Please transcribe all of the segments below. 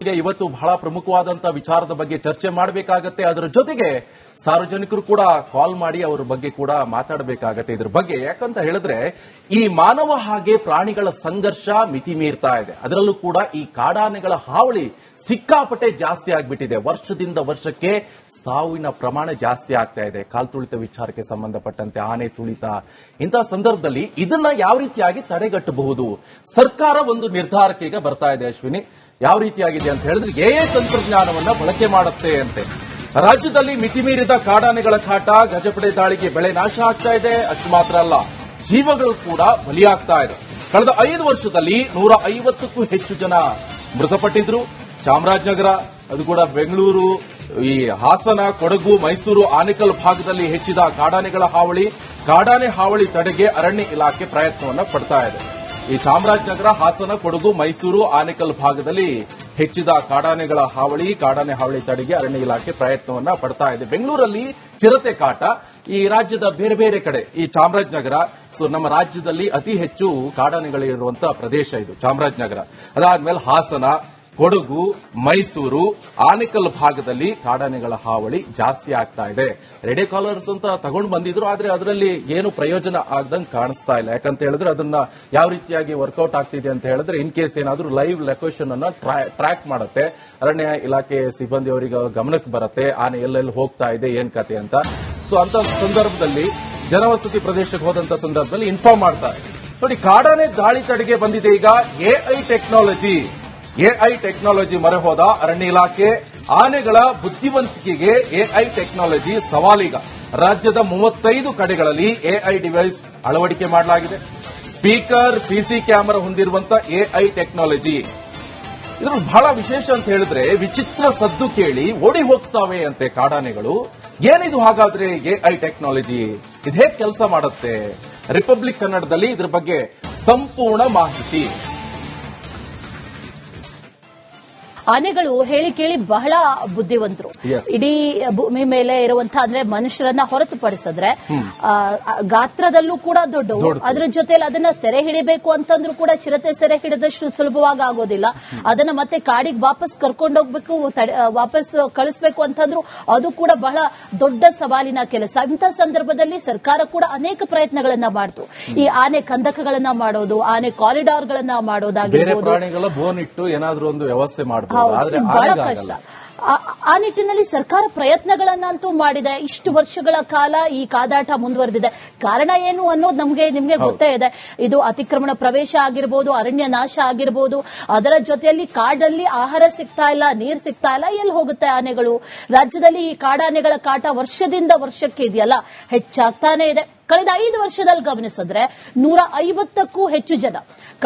ಇವತ್ತು ಬಹಳ ಪ್ರಮುಖವಾದಂತಹ ವಿಚಾರದ ಬಗ್ಗೆ ಚರ್ಚೆ ಮಾಡಬೇಕಾಗತ್ತೆ. ಅದರ ಜೊತೆಗೆ ಸಾರ್ವಜನಿಕರು ಕೂಡ ಕಾಲ್ ಮಾಡಿ ಅವರ ಬಗ್ಗೆ ಕೂಡ ಮಾತಾಡಬೇಕಾಗತ್ತೆ. ಇದ್ರ ಬಗ್ಗೆ ಯಾಕಂತ ಹೇಳಿದ್ರೆ ಈ ಮಾನವ ಹಾಗೆ ಪ್ರಾಣಿಗಳ ಸಂಘರ್ಷ ಮಿತಿ ಮೀರ್ತಾ ಇದೆ. ಅದರಲ್ಲೂ ಕೂಡ ಈ ಕಾಡಾನೆಗಳ ಹಾವಳಿ ಸಿಕ್ಕಾಪಟ್ಟೆ ಜಾಸ್ತಿ ಆಗ್ಬಿಟ್ಟಿದೆ. ವರ್ಷದಿಂದ ವರ್ಷಕ್ಕೆ ಸಾವಿನ ಪ್ರಮಾಣ ಜಾಸ್ತಿ ಆಗ್ತಾ ಇದೆ. ಕಾಲ್ ತುಳಿತ ವಿಚಾರಕ್ಕೆ ಸಂಬಂಧಪಟ್ಟಂತೆ ಆನೆ ತುಳಿತ ಇಂತಹ ಸಂದರ್ಭದಲ್ಲಿ ಇದನ್ನ ಯಾವ ರೀತಿಯಾಗಿ ತಡೆಗಟ್ಟಬಹುದು? ಸರ್ಕಾರ ಒಂದು ನಿರ್ಧಾರಕ್ಕೆ ಈಗ ಬರ್ತಾ ಇದೆ. ಅಶ್ವಿನಿ, ಯಾವ ರೀತಿಯಾಗಿದೆ ಅಂತ ಹೇಳಿದ್ರೆ ಎಐ ತಂತ್ರಜ್ಞಾನವನ್ನ ಬಳಕೆ ಮಾಡುತ್ತೆ ಅಂತೆ. ರಾಜ್ಯದಲ್ಲಿ ಮಿತಿ ಮೀರಿದ ಕಾಡಾನೆಗಳ ಕಾಟ, ಗಜಪಡೆ ದಾಳಿಗೆ ಬೆಳೆ ನಾಶ ಆಗ್ತಾ ಇದೆ. ಅಷ್ಟು ಮಾತ್ರ ಅಲ್ಲ, ಜೀವಗಳು ಕೂಡ ಬಲಿಯಾಗ್ತಾ ಇದೆ. ಕಳೆದ 5 ವರ್ಷದಲ್ಲಿ 150ಕ್ಕೂ ಹೆಚ್ಚು ಜನ ಮೃತಪಟ್ಟಿದ್ರು. ಚಾಮರಾಜನಗರ, ಅದು ಕೂಡ ಬೆಂಗಳೂರು, ಈ ಹಾಸನ, ಕೊಡಗು, ಮೈಸೂರು, ಆನೇಕಲ್ ಭಾಗದಲ್ಲಿ ಹೆಚ್ಚಿದ ಕಾಡಾನೆಗಳ ಹಾವಳಿ. ಕಾಡಾನೆ ಹಾವಳಿ ತಡೆಗೆ ಅರಣ್ಯ ಇಲಾಖೆ ಪ್ರಯತ್ನವನ್ನ ಪಡ್ತಾ ಇದೆ. ಈ ಚಾಮರಾಜನಗರ, ಹಾಸನ, ಕೊಡಗು, ಮೈಸೂರು, ಆನೇಕಲ್ ಭಾಗದಲ್ಲಿ ಹೆಚ್ಚಿದ ಕಾಡಾನೆಗಳ ಹಾವಳಿ, ಕಾಡಾನೆ ಹಾವಳಿ ತಡೆಗೆ ಅರಣ್ಯ ಇಲಾಖೆ ಪ್ರಯತ್ನವನ್ನ ಪಡ್ತಾ ಇದೆ. ಬೆಂಗಳೂರಲ್ಲಿ ಚಿರತೆ ಕಾಟ, ಈ ರಾಜ್ಯದ ಬೇರೆ ಬೇರೆ ಕಡೆ, ಈ ಚಾಮರಾಜನಗರ, ನಮ್ಮ ರಾಜ್ಯದಲ್ಲಿ ಅತಿ ಹೆಚ್ಚು ಕಾಡಾನೆಗಳಿರುವಂತಹ ಪ್ರದೇಶ ಇದು ಚಾಮರಾಜನಗರ. ಅದಾದ್ಮೇಲೆ ಹಾಸನ, ಕೊಡಗು, ಮೈಸೂರು, ಆನೇಕಲ್ ಭಾಗದಲ್ಲಿ ಕಾಡಾನೆಗಳ ಹಾವಳಿ ಜಾಸ್ತಿ ಆಗ್ತಾ ಇದೆ. ರೆಡಿ ಕಾಲರ್ಸ್ ಅಂತ ತಗೊಂಡು ಬಂದಿದ್ರು, ಆದ್ರೆ ಅದರಲ್ಲಿ ಏನು ಪ್ರಯೋಜನ ಆಗದಂಗೆ ಕಾಣಿಸ್ತಾ ಇಲ್ಲ. ಯಾಕಂತ ಹೇಳಿದ್ರೆ ಅದನ್ನ ಯಾವ ರೀತಿಯಾಗಿ ವರ್ಕೌಟ್ ಆಗ್ತಿದೆ ಅಂತ ಹೇಳಿದ್ರೆ, ಇನ್ ಕೇಸ್ ಏನಾದ್ರೂ ಲೈವ್ ಲೊಕೇಶನ್ ಅನ್ನ ಟ್ರ್ಯಾಕ್ ಮಾಡುತ್ತೆ, ಅರಣ್ಯ ಇಲಾಖೆ ಸಿಬ್ಬಂದಿಯವರಿಗೆ ಗಮನಕ್ಕೆ ಬರುತ್ತೆ ಆನೆ ಎಲ್ಲೆಲ್ಲಿ ಹೋಗ್ತಾ ಇದೆ, ಏನ್ ಕತೆ ಅಂತ. ಸೊ ಅಂತ ಸಂದರ್ಭದಲ್ಲಿ ಜನವಸತಿ ಪ್ರದೇಶಕ್ಕೆ ಹೋದಂತ ಸಂದರ್ಭದಲ್ಲಿ ಇನ್ಫಾರ್ಮ್ ಮಾಡ್ತಾರೆ. ನೋಡಿ, ಕಾಡಾನೆ ದಾಳಿ ತಡೆಗೆ ಬಂದಿದೆ ಈಗ ಎಐ ಟೆಕ್ನಾಲಜಿ ಮೊರೆ ಹೋದ ಅರಣ್ಯ ಇಲಾಖೆ. ಆನೆಗಳ ಬುದ್ಧಿವಂತಿಕೆಗೆ ಎಐ ಟೆಕ್ನಾಲಜಿ ಸವಾಲೀಗ. ರಾಜ್ಯದ 35 ಕಡೆಗಳಲ್ಲಿ ಎಐ ಡಿವೈಸ್ ಅಳವಡಿಕೆ ಮಾಡಲಾಗಿದೆ. ಸ್ಪೀಕರ್, ಸಿಸಿ ಕ್ಯಾಮೆರಾ ಹೊಂದಿರುವಂತಹ ಎಐ ಟೆಕ್ನಾಲಜಿ. ಇದ್ರ ಬಹಳ ವಿಶೇಷ ಅಂತ ಹೇಳಿದ್ರೆ, ವಿಚಿತ್ರ ಸದ್ದು ಕೇಳಿ ಓಡಿ ಹೋಗ್ತಾವೆ ಅಂತೆ ಕಾಡಾನೆಗಳು. ಏನಿದು ಹಾಗಾದ್ರೆ ಎಐ ಟೆಕ್ನಾಲಜಿ? ಇದು ಹೇಗೆ ಕೆಲಸ ಮಾಡುತ್ತೆ? ರಿಪಬ್ಲಿಕ್ ಕನ್ನಡದಲ್ಲಿ ಇದ್ರ ಬಗ್ಗೆ ಸಂಪೂರ್ಣ ಮಾಹಿತಿ. ಆನೆಗಳು ಹೇಳಿ ಕೇಳಿ ಬಹಳ ಬುದ್ಧಿವಂತರು. ಇಡೀ ಭೂಮಿ ಮೇಲೆ ಇರುವಂತಹ ಅಂದ್ರೆ ಮನುಷ್ಯರನ್ನ ಹೊರತುಪಡಿಸಿದ್ರೆ ಗಾತ್ರದಲ್ಲೂ ಕೂಡ ದೊಡ್ಡವು. ಅದರ ಜೊತೆಲಿ ಅದನ್ನ ಸೆರೆ ಹಿಡಿಬೇಕು ಅಂತಂದ್ರೂ ಕೂಡ ಚಿರತೆ ಸೆರೆ ಹಿಡಿದಷ್ಟು ಸುಲಭವಾಗಿ ಆಗೋದಿಲ್ಲ. ಅದನ್ನ ಮತ್ತೆ ಕಾಡಿಗೆ ವಾಪಸ್ ಕರ್ಕೊಂಡೋಗ್ಬೇಕು, ವಾಪಸ್ ಕಳಿಸ್ಬೇಕು ಅಂತಂದ್ರು ಅದು ಕೂಡ ಬಹಳ ದೊಡ್ಡ ಸವಾಲಿನ ಕೆಲಸ. ಇಂಥ ಸಂದರ್ಭದಲ್ಲಿ ಸರ್ಕಾರ ಕೂಡ ಅನೇಕ ಪ್ರಯತ್ನಗಳನ್ನ ಮಾಡ್ತು. ಈ ಆನೆ ಕಂದಕಗಳನ್ನ ಮಾಡೋದು, ಆನೆ ಕಾರಿಡಾರ್ಗಳನ್ನ ಮಾಡೋದಾಗಿರ್ಬೋದು, ಬೋನ್ ಇಟ್ಟು ಏನಾದ್ರೂ ಒಂದು ವ್ಯವಸ್ಥೆ ಮಾಡಬಹುದು. ಬಹಳ ಕಷ್ಟ. ಆ ನಿಟ್ಟಿನಲ್ಲಿ ಸರ್ಕಾರ ಪ್ರಯತ್ನಗಳನ್ನಂತೂ ಮಾಡಿದೆ. ಇಷ್ಟು ವರ್ಷಗಳ ಕಾಲ ಈ ಕಾದಾಟ ಮುಂದುವರೆದಿದೆ. ಕಾರಣ ಏನು ಅನ್ನೋದು ನಿಮ್ಗೆ ಗೊತ್ತೇ ಇದೆ. ಇದು ಅತಿಕ್ರಮಣ ಪ್ರವೇಶ ಆಗಿರ್ಬೋದು, ಅರಣ್ಯ ನಾಶ ಆಗಿರ್ಬೋದು, ಅದರ ಜೊತೆಯಲ್ಲಿ ಕಾಡಲ್ಲಿ ಆಹಾರ ಸಿಗ್ತಾ ಇಲ್ಲ, ನೀರು ಸಿಗ್ತಾ ಇಲ್ಲ, ಎಲ್ಲಿ ಹೋಗುತ್ತೆ ಆನೆಗಳು? ರಾಜ್ಯದಲ್ಲಿ ಈ ಕಾಡಾನೆಗಳ ಕಾಟ ವರ್ಷದಿಂದ ವರ್ಷಕ್ಕೆ ಇದೆಯಲ್ಲ, ಹೆಚ್ಚಾಗ್ತಾನೆ ಇದೆ. ಕಳೆದ 5 ವರ್ಷದಲ್ಲಿ ಗಮನಿಸಿದ್ರೆ 150ಕ್ಕೂ ಹೆಚ್ಚು ಜನ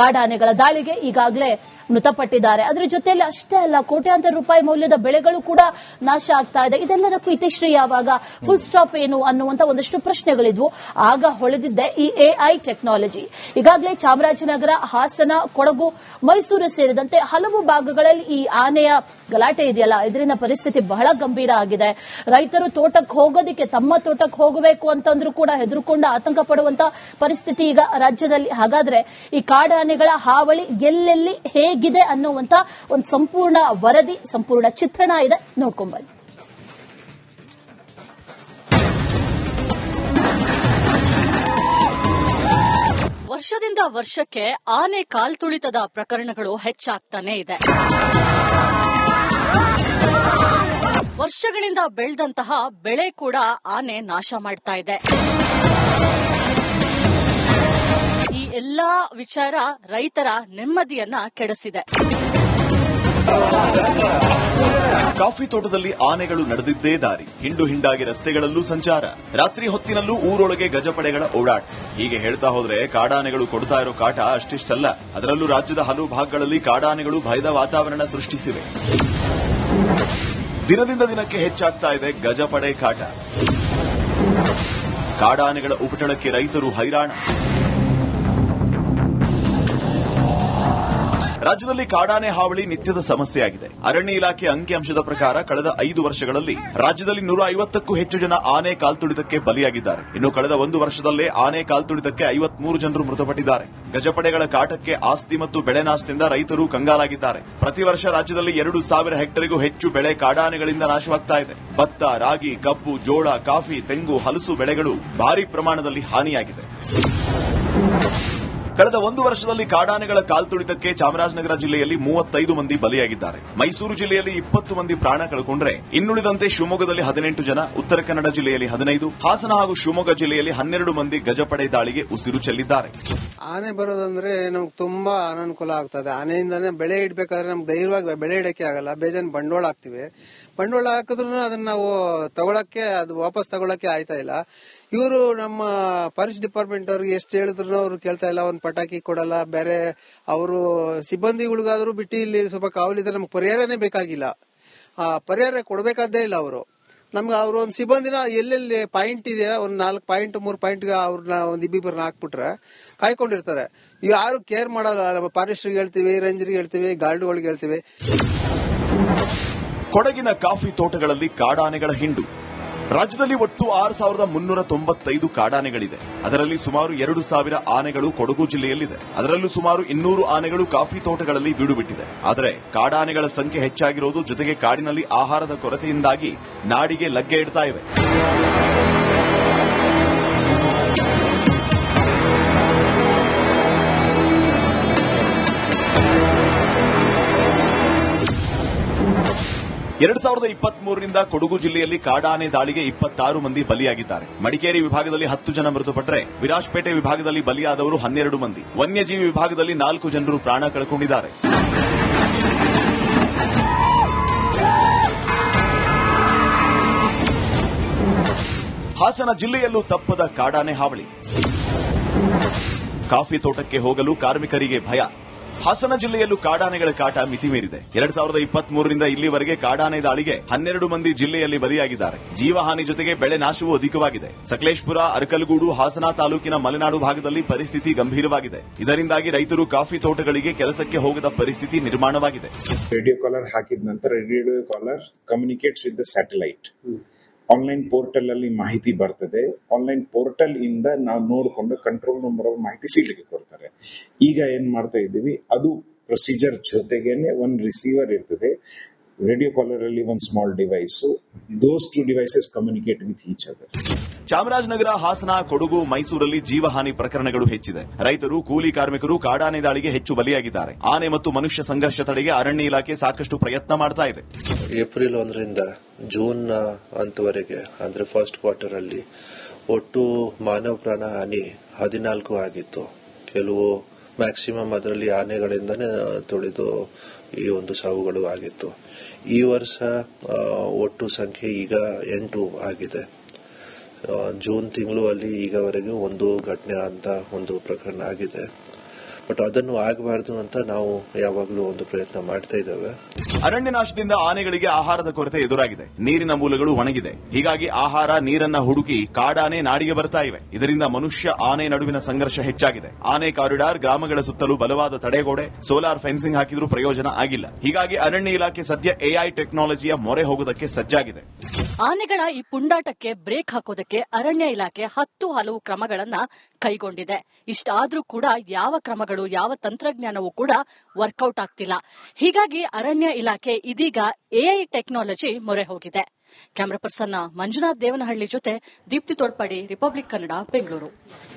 ಕಾಡಾನೆಗಳ ದಾಳಿಗೆ ಈಗಾಗಲೇ ಮೃತಪಟ್ಟಿದ್ದಾರೆ. ಅದರ ಜೊತೆಯಲ್ಲಿ ಅಷ್ಟೇ ಅಲ್ಲ, ಕೋಟ್ಯಾಂತರ ರೂಪಾಯಿ ಮೌಲ್ಯದ ಬೆಳೆಗಳು ಕೂಡ ನಾಶ ಆಗ್ತಾ ಇದೆ. ಇದೆಲ್ಲದಕ್ಕೂ ಇತಿಶ್ರೀ ಯಾವಾಗ, ಫುಲ್ ಸ್ಟಾಪ್ ಏನು ಅನ್ನುವಂತ ಒಂದಷ್ಟು ಪ್ರಶ್ನೆಗಳಿದ್ವು. ಆಗ ಹೊಳೆದಿದ್ದೆ ಈ ಎಐ ಟೆಕ್ನಾಲಜಿ. ಈಗಾಗಲೇ ಚಾಮರಾಜನಗರ, ಹಾಸನ, ಕೊಡಗು, ಮೈಸೂರು ಸೇರಿದಂತೆ ಹಲವು ಭಾಗಗಳಲ್ಲಿ ಈ ಆನೆಯ ಗಲಾಟೆ ಇದೆಯಲ್ಲ, ಇದರಿಂದ ಪರಿಸ್ಥಿತಿ ಬಹಳ ಗಂಭೀರ ಆಗಿದೆ. ರೈತರು ತೋಟಕ್ಕೆ ಹೋಗೋದಕ್ಕೆ, ತಮ್ಮ ತೋಟಕ್ಕೆ ಹೋಗಬೇಕು ಅಂತಂದ್ರೂ ಕೂಡ ಹೆದರ್ಕೊಂಡು ಆತಂಕ ಪಡುವಂತ ಪರಿಸ್ಥಿತಿ ಈಗ ರಾಜ್ಯದಲ್ಲಿ. ಹಾಗಾದ್ರೆ ಈ ಕಾಡಾನೆಗಳ ಹಾವಳಿ ಎಲ್ಲೆಲ್ಲಿ ಹೇಗಿದೆ ಅನ್ನುವಂತ ಒಂದು ಸಂಪೂರ್ಣ ವರದಿ, ಸಂಪೂರ್ಣ ಚಿತ್ರಣ ಇದೆ, ನೋಡ್ಕೊಂಬನ್ನಿ. ವರ್ಷದಿಂದ ವರ್ಷಕ್ಕೆ ಆನೆ ಕಾಲ್ತುಳಿತದ ಪ್ರಕರಣಗಳು ಹೆಚ್ಚಾಗ್ತಾನೆ ಇದೆ. ವರ್ಷಗಳಿಂದ ಬೆಳೆದಂತಹ ಬೆಳೆ ಕೂಡ ಆನೆ ನಾಶ ಮಾಡ್ತಾ ಇದೆ. ಈ ಎಲ್ಲಾ ವಿಚಾರ ರೈತರ ನೆಮ್ಮದಿಯನ್ನ ಕೆಡಿಸಿದೆ. ಕಾಫಿ ತೋಟದಲ್ಲಿ ಆನೆಗಳು ನಡೆದಿದ್ದೇ ದಾರಿ, ಹಿಂಡು ಹಿಂಡಾಗಿ ರಸ್ತೆಗಳಲ್ಲೂ ಸಂಚಾರ, ರಾತ್ರಿ ಹೊತ್ತಿನಲ್ಲೂ ಊರೊಳಗೆ ಗಜಪಡೆಗಳ ಓಡಾಟ. ಹೀಗೆ ಹೇಳ್ತಾ ಹೋದ್ರೆ ಕಾಡಾನೆಗಳು ಕೊಡ್ತಾ ಇರೋ ಕಾಟ ಅಷ್ಟಿಷ್ಟಲ್ಲ. ಅದರಲ್ಲೂ ರಾಜ್ಯದ ಹಲವು ಭಾಗಗಳಲ್ಲಿ ಕಾಡಾನೆಗಳು ಭಯದ ವಾತಾವರಣ ಸೃಷ್ಟಿಸಿವೆ. ದಿನದಿಂದ ದಿನಕ್ಕೆ ಹೆಚ್ಚಾಗ್ತಾ ಇದೆ ಗಜಪಡೆ ಕಾಟ. ಕಾಡಾನೆಗಳ ಉಪಟಳಕ್ಕೆ ರೈತರು ಹೈರಾಣ. ರಾಜ್ಯದಲ್ಲಿ ಕಾಡಾನೆ ಹಾವಳಿ ನಿತ್ಯದ ಸಮಸ್ಯೆಯಾಗಿದೆ. ಅರಣ್ಯ ಇಲಾಖೆ ಅಂಕಿಅಂಶದ ಪ್ರಕಾರ ಕಳೆದ 5 ವರ್ಷಗಳಲ್ಲಿ ರಾಜ್ಯದಲ್ಲಿ 150ಕ್ಕೂ ಹೆಚ್ಚು ಜನ ಆನೆ ಕಾಲ್ತುಳಿತಕ್ಕೆ ಬಲಿಯಾಗಿದ್ದಾರೆ. ಇನ್ನು ಕಳೆದ 1 ವರ್ಷದಲ್ಲೇ ಆನೆ ಕಾಲ್ತುಳಿತಕ್ಕೆ 53 ಜನರು ಮೃತಪಟ್ಟಿದ್ದಾರೆ. ಗಜಪಡೆಗಳ ಕಾಟಕ್ಕೆ ಆಸ್ತಿ ಮತ್ತು ಬೆಳೆ ನಾಶದಿಂದ ರೈತರು ಕಂಗಾಲಾಗಿದ್ದಾರೆ. ಪ್ರತಿ ವರ್ಷ ರಾಜ್ಯದಲ್ಲಿ 2,000 ಹೆಕ್ಟೇರ್ಗೂ ಹೆಚ್ಚು ಬೆಳೆ ಕಾಡಾನೆಗಳಿಂದ ನಾಶವಾಗ್ತಾ ಇದೆ. ಭತ್ತ, ರಾಗಿ, ಕಬ್ಬು, ಜೋಳ, ಕಾಫಿ, ತೆಂಗು, ಹಲಸು ಬೆಳೆಗಳು ಭಾರಿ ಪ್ರಮಾಣದಲ್ಲಿ ಹಾನಿಯಾಗಿದೆ. ಕಳೆದ 1 ವರ್ಷದಲ್ಲಿ ಕಾಡಾನೆಗಳ ಕಾಲ್ತುಳಿತಕ್ಕೆ ಚಾಮರಾಜನಗರ ಜಿಲ್ಲೆಯಲ್ಲಿ 35 ಮಂದಿ ಬಲಿಯಾಗಿದ್ದಾರೆ. ಮೈಸೂರು ಜಿಲ್ಲೆಯಲ್ಲಿ 20 ಮಂದಿ ಪ್ರಾಣ ಕಳೆದುಕೊಂಡರೆ ಇನ್ನುಳಿದಂತೆ ಶಿವಮೊಗ್ಗದಲ್ಲಿ 18 ಜನ, ಉತ್ತರ ಕನ್ನಡ ಜಿಲ್ಲೆಯಲ್ಲಿ 15, ಹಾಸನ ಹಾಗೂ ಶಿವಮೊಗ್ಗ ಜಿಲ್ಲೆಯಲ್ಲಿ 12 ಮಂದಿ ಗಜಪಡೆ ದಾಳಿಗೆ ಉಸಿರು ಚೆಲ್ಲಿದ್ದಾರೆ. ಆನೆ ಬರೋದಂದ್ರೆ ನಮ್ಗೆ ತುಂಬಾ ಅನಾನುಕೂಲ ಆಗ್ತದೆ. ಆನೆಯಿಂದಾನೆ ಬೆಳೆ ಇಡ್ಬೇಕಾದ್ರೆ ನಮ್ಗೆ ಧೈರ್ಯವಾಗಿ ಬೆಳೆ ಇಡಕ್ಕೆ ಆಗಲ್ಲ. ಬೇಜಾನ್ ಬಂಡವಾಳ ಹಾಕ್ತಿವಿ. ಬಂಡವಾಳ ಹಾಕಿದ್ರು ಅದನ್ನ ನಾವು ತಗೊಳಕ್ಕೆ, ಅದು ವಾಪಸ್ ತಗೊಳಕ್ಕೆ ಆಯ್ತಾ ಇಲ್ಲ. ಇವರು ನಮ್ಮ ಫಾರೆಸ್ಟ್ ಡಿಪಾರ್ಟ್ಮೆಂಟ್ ಅವ್ರಿಗೆ ಎಷ್ಟು ಹೇಳಿದ್ರು ಅವ್ರು ಕೇಳ್ತಾ ಇಲ್ಲ. ಒಂದ್ ಪಟಾಕಿ ಕೊಡಲ್ಲ. ಬೇರೆ ಅವರು ಸಿಬ್ಬಂದಿಗಳಿಗಾದ್ರೂ ಬಿಟ್ಟು ಇಲ್ಲಿ ಸ್ವಲ್ಪ ಕಾವಲಿದ್ರೆ ನಮ್ಗೆ ಪರಿಹಾರನೇ ಬೇಕಾಗಿಲ್ಲ. ಆ ಪರಿಹಾರ ಕೊಡಬೇಕಾದ್ದೇ ಇಲ್ಲ ಅವರು ನಮ್ಗೆ. ಅವ್ರು ಒಂದ್ ಸಿಬ್ಬಂದಿನ ಎಲ್ಲೆಲ್ಲಿ ಪಾಯಿಂಟ್ ಇದೆ, ಒಂದ್ 4 ಪಾಯಿಂಟ್ 3 ಪಾಯಿಂಟ್ ಅವ್ರನ್ನ ಒಂದ್ ಇಬ್ಬಿಬ್ಬರನ್ನ ಹಾಕ್ಬಿಟ್ರೆ ಕಾಯ್ಕೊಂಡಿರ್ತಾರೆ. ಯಾರು ಕೇರ್ ಮಾಡಲ್ಲ. ನಮ್ಮ ಫಾರೆಸ್ಟ್ರಿಗೆ ಹೇಳ್ತೀವಿ, ರೇಂಜರ್ಗೆ ಹೇಳ್ತೀವಿ, ಗಾರ್ಡ್ಗಳಿಗೆ ಹೇಳ್ತೀವಿ. ಕೊಡಗಿನ ಕಾಫಿ ತೋಟಗಳಲ್ಲಿ ಕಾಡಾನೆಗಳ ಹಿಂಡು. ರಾಜ್ಯದಲ್ಲಿ ಒಟ್ಟು 6,395 ಕಾಡಾನೆಗಳಿದೆ. ಅದರಲ್ಲಿ ಸುಮಾರು 2,000 ಆನೆಗಳು ಕೊಡಗು ಜಿಲ್ಲೆಯಲ್ಲಿದೆ. ಅದರಲ್ಲೂ ಸುಮಾರು 200 ಆನೆಗಳು ಕಾಫಿ ತೋಟಗಳಲ್ಲಿ ಬೀಡುಬಿಟ್ಟಿದೆ. ಆದರೆ ಕಾಡಾನೆಗಳ ಸಂಖ್ಯೆ ಹೆಚ್ಚಾಗಿರೋದು ಜೊತೆಗೆ ಕಾಡಿನಲ್ಲಿ ಆಹಾರದ ಕೊರತೆಯಿಂದಾಗಿ ನಾಡಿಗೆ ಲಗ್ಗೆ ಇಡ್ತಾ ಇವೆ. ಎರಡ್ 2023ರಿಂದ ಕೊಡಗು ಜಿಲ್ಲೆಯಲ್ಲಿ ಕಾಡಾನೆ ದಾಳಿಗೆ 26 ಮಂದಿ ಬಲಿಯಾಗಿದ್ದಾರೆ. ಮಡಿಕೇರಿ ವಿಭಾಗದಲ್ಲಿ 10 ಜನ ಮೃತಪಟ್ಟರೆ ವಿರಾಜಪೇಟೆ ವಿಭಾಗದಲ್ಲಿ ಬಲಿಯಾದವರು 12 ಮಂದಿ. ವನ್ಯಜೀವಿ ವಿಭಾಗದಲ್ಲಿ 4 ಜನರು ಪ್ರಾಣ ಕಳೆದುಕೊಂಡಿದ್ದಾರೆ. ಹಾಸನ ಜಿಲ್ಲೆಯಲ್ಲೂ ತಪ್ಪದ ಕಾಡಾನೆ ಹಾವಳಿ. ಕಾಫಿ ತೋಟಕ್ಕೆ ಹೋಗಲು ಕಾರ್ಮಿಕರಿಗೆ ಭಯ. ಹಾಸನ ಜಿಲ್ಲೆಯಲ್ಲೂ ಕಾಡಾನೆಗಳ ಕಾಟ ಮಿತಿಮೀರಿದೆ. 2023ರಿಂದ ಇಲ್ಲಿವರೆಗೆ ಕಾಡಾನೆ ದಾಳಿಗೆ 12 ಮಂದಿ ಜಿಲ್ಲೆಯಲ್ಲಿ ಬಲಿಯಾಗಿದ್ದಾರೆ. ಜೀವಹಾನಿ ಜೊತೆಗೆ ಬೆಳೆ ನಾಶವೂ ಅಧಿಕವಾಗಿದೆ. ಸಕಲೇಶಪುರ, ಅರಕಲಗೂಡು, ಹಾಸನ ತಾಲೂಕಿನ ಮಲೆನಾಡು ಭಾಗದಲ್ಲಿ ಪರಿಸ್ಥಿತಿ ಗಂಭೀರವಾಗಿದೆ. ಇದರಿಂದಾಗಿ ರೈತರು ಕಾಫಿ ತೋಟಗಳಿಗೆ ಕೆಲಸಕ್ಕೆ ಹೋಗದ ಪರಿಸ್ಥಿತಿ ನಿರ್ಮಾಣವಾಗಿದೆ. ರೇಡಿಯೋ ಕಾಲರ್ ಹಾಕಿದ ನಂತರ radio collar communicates with the satellite. Online portal ಅಲ್ಲಿ ಮಾಹಿತಿ ಬರ್ತದೆ. ಆನ್ಲೈನ್ ಪೋರ್ಟಲ್ ಇಂದ ನಾವು ನೋಡಿಕೊಂಡು ಕಂಟ್ರೋಲ್ ನಂಬರ್ ಮಾಹಿತಿ ಫೀಲ್ಡ್ಗೆ ಕೊಡ್ತಾರೆ. ಈಗ ಏನ್ ಮಾಡ್ತಾ ಇದ್ದೀವಿ, ಅದು ಪ್ರೊಸೀಜರ್ ಜೊತೆಗೇನೆ ಒಂದು ರಿಸೀವರ್ ಇರ್ತದೆ. ರೇಡಿಯೋ ಕಾಲರ್ ಅಲ್ಲಿ ಒಂದು small device. Those 2 devices communicate with each other. Chamarajanagar, Hassan, Kodagu, ಮೈಸೂರಲ್ಲಿ ಜೀವಹಾನಿ ಪ್ರಕರಣಗಳು ಹೆಚ್ಚಿದೆ. ರೈತರು, ಕೂಲಿ ಕಾರ್ಮಿಕರು ಕಾಡಾನೆ ದಾಳಿಗೆ ಹೆಚ್ಚು ಬಲಿಯಾಗಿದ್ದಾರೆ. ಆನೆ ಮತ್ತು ಮನುಷ್ಯ ಸಂಘರ್ಷ ತಡೆಗೆ ಅರಣ್ಯ ಇಲಾಖೆ ಸಾಕಷ್ಟು ಪ್ರಯತ್ನ ಮಾಡ್ತಾ ಇದೆ. ಏಪ್ರಿಲ್ 1ರಿಂದ ಜೂನ್ ಅಂತವರೆಗೆ ಅಂದ್ರೆ ಫಸ್ಟ್ ಕ್ವಾರ್ಟರ್ ಅಲ್ಲಿ ಒಟ್ಟು ಮಾನವ ಪ್ರಾಣ ಹಾನಿ 14 ಆಗಿತ್ತು. ಕೆಲವು ಮ್ಯಾಕ್ಸಿಮಮ್ ಅದರಲ್ಲಿ ಆನೆಗಳಿಂದನೇ ತೊಡೆದು ಈ ಒಂದು ಸಾವುಗಳು ಆಗಿತ್ತು. ಈ ವರ್ಷ ಒಟ್ಟು ಸಂಖ್ಯೆ ಈಗ 8 ಆಗಿದೆ. ಜೂನ್ ತಿಂಗಳು ಅಲ್ಲಿ ಈಗವರೆಗೆ ಒಂದು ಘಟನೆ ಅಂತ ಒಂದು ಪ್ರಕರಣ ಆಗಿದೆ. ಬಟ್ ಅದನ್ನು ಆಗಬಾರದು ಅಂತ ನಾವು ಯಾವಾಗಲೂ ಒಂದು ಪ್ರಯತ್ನ ಮಾಡ್ತಾ ಇದ್ದೇವೆ. ಅರಣ್ಯ ನಾಶದಿಂದ ಆನೆಗಳಿಗೆ ಆಹಾರದ ಕೊರತೆ ಎದುರಾಗಿದೆ. ನೀರಿನ ಮೂಲಗಳು ಒಣಗಿದೆ. ಹೀಗಾಗಿ ಆಹಾರ, ನೀರನ್ನ ಹುಡುಕಿ ಕಾಡಾನೆ ನಾಡಿಗೆ ಬರ್ತಾ ಇವೆ. ಇದರಿಂದ ಮನುಷ್ಯ ಆನೆ ನಡುವಿನ ಸಂಘರ್ಷ ಹೆಚ್ಚಾಗಿದೆ. ಆನೆ ಕಾರಿಡಾರ್, ಗ್ರಾಮಗಳ ಸುತ್ತಲೂ ಬಲವಾದ ತಡೆಗೋಡೆ, ಸೋಲಾರ್ ಫೆನ್ಸಿಂಗ್ ಹಾಕಿದ್ರೂ ಪ್ರಯೋಜನ ಆಗಿಲ್ಲ. ಹೀಗಾಗಿ ಅರಣ್ಯ ಇಲಾಖೆ ಸದ್ಯ ಎಐ ಟೆಕ್ನಾಲಜಿಯ ಮೊರೆ ಹೋಗೋದಕ್ಕೆ ಸಜ್ಜಾಗಿದೆ. ಆನೆಗಳ ಈ ಪುಂಡಾಟಕ್ಕೆ ಬ್ರೇಕ್ ಹಾಕೋದಕ್ಕೆ ಅರಣ್ಯ ಇಲಾಖೆ 10 ಹಲವು ಕ್ರಮಗಳನ್ನ ಕೈಗೊಂಡಿದೆ. ಇಷ್ಟಾದ್ರೂ ಕೂಡ ಯಾವ ಕ್ರಮಗಳು, ಯಾವ ತಂತ್ರಜ್ಞಾನವೂ ಕೂಡ ವರ್ಕೌಟ್ ಆಗ್ತಿಲ್ಲ. ಹೀಗಾಗಿ ಅರಣ್ಯ ಇಲಾಖೆ ಇದೀಗ ಎಐ ಟೆಕ್ನಾಲಜಿ ಮೊರೆ ಹೋಗಿದೆ. ಕ್ಯಾಮರಾ ಪರ್ಸನ್ ಮಂಜುನಾಥ್ ದೇವನಹಳ್ಳಿ ಜೊತೆ ದೀಪ್ತಿ ತೋಡ್ಪಾಡಿ, ರಿಪಬ್ಲಿಕ್ ಕನ್ನಡ, ಬೆಂಗಳೂರು.